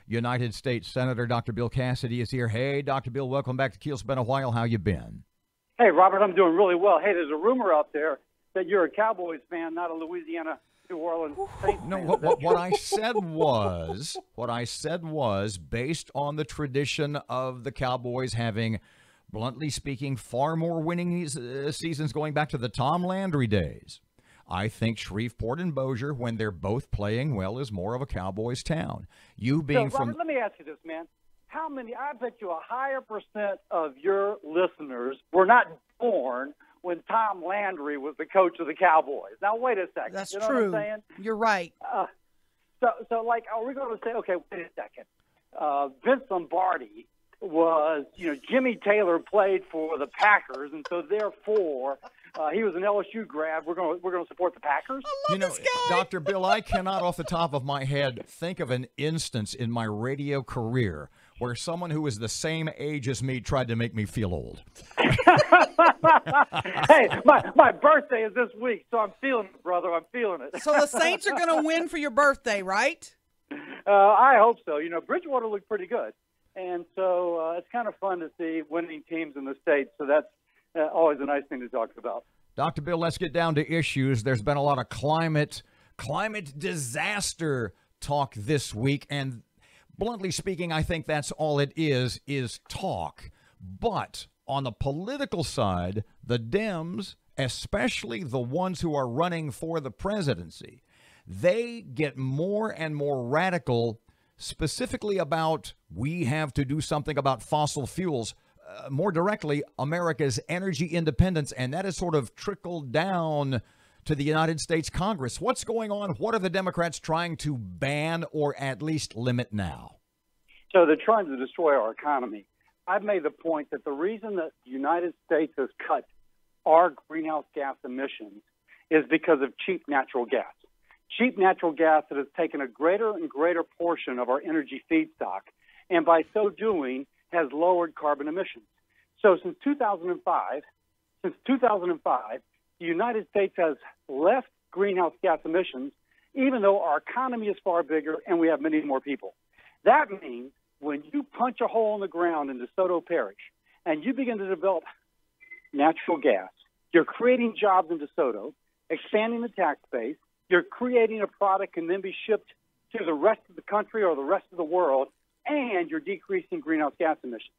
United States Senator Dr. Bill Cassidy is here. Hey, Dr. Bill, welcome back to Keel. It's been a while. How you been? Hey, Robert, I'm doing really well. Hey, there's a rumor out there that you're a Cowboys fan, not a Louisiana, New Orleans Saints No, fan. what I said was, based on the tradition of the Cowboys having, bluntly speaking, far more winning seasons going back to the Tom Landry days, I think Shreveport and Bossier, when they're both playing well, is more of a Cowboys town. You being so, Robert, let me ask you this, man. How many, I bet you a higher percent of your listeners were not born when Tom Landry was the coach of the Cowboys. Now, wait a second. That's you know true. What I'm saying? You're right. So, like, are we going to say, okay, wait a second. Vince Lombardi was, Jimmy Taylor played for the Packers, and so therefore he was an LSU grad. We're going to support the Packers. I love this guy. Dr. Bill, I cannot off the top of my head think of an instance in my radio career where someone who is the same age as me tried to make me feel old. Hey, my birthday is this week, so I'm feeling it, brother. I'm feeling it. So the Saints are going to win for your birthday, right? I hope so. Bridgewater looked pretty good. And so it's kind of fun to see winning teams in the States. So that's always a nice thing to talk about. Dr. Bill, let's get down to issues. There's been a lot of climate disaster talk this week. And bluntly speaking, I think that's all it is talk. But on the political side, the Dems, especially the ones who are running for the presidency, they get more and more radical, specifically about we have to do something about fossil fuels, more directly, America's energy independence, and that has sort of trickled down to the United States Congress. What's going on? What are the Democrats trying to ban or at least limit now? So they're trying to destroy our economy. I've made the point that the reason that the United States has cut our greenhouse gas emissions is because of cheap natural gas. Cheap natural gas that has taken a greater and greater portion of our energy feedstock, and by so doing has lowered carbon emissions. So since 2005, the United States has less greenhouse gas emissions, even though our economy is far bigger and we have many more people. That means when you punch a hole in the ground in DeSoto Parish and you begin to develop natural gas, you're creating jobs in DeSoto, expanding the tax base, you're creating a product can then be shipped to the rest of the country or the rest of the world, and you're decreasing greenhouse gas emissions.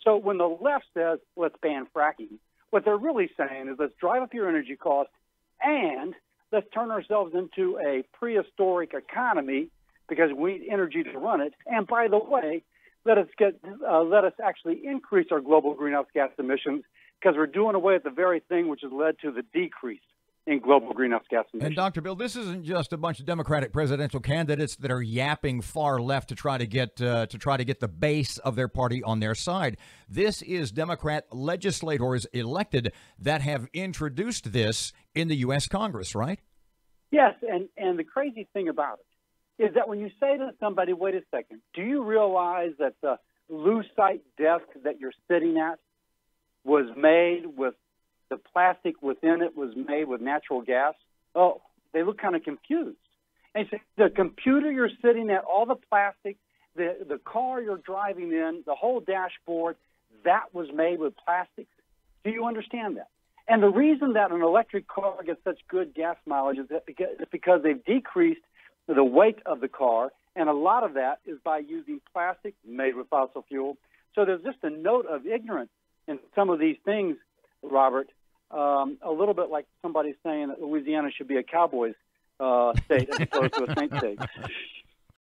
So when the left says, let's ban fracking, what they're really saying is let's drive up your energy costs and let's turn ourselves into a prehistoric economy because we need energy to run it. And by the way, let us actually increase our global greenhouse gas emissions because we're doing away with the very thing which has led to the decrease in global greenhouse gas emissions. And Dr. Bill, this isn't just a bunch of Democratic presidential candidates that are yapping far left to try to get the base of their party on their side. This is Democrat legislators elected that have introduced this in the U.S. Congress, right? Yes, and the crazy thing about it is that when you say to somebody, wait a second, do you realize that the lucite desk that you're sitting at was made with the plastic within it was made with natural gas? Oh, they look kind of confused. And so the computer you're sitting at, all the plastic, the car you're driving in, the whole dashboard, that was made with plastics. Do you understand that? And the reason that an electric car gets such good gas mileage is because they've decreased the weight of the car, and a lot of that is by using plastic made with fossil fuel. So there's just a note of ignorance in some of these things, Robert, a little bit like somebody saying that Louisiana should be a Cowboys state as opposed to a Saints state.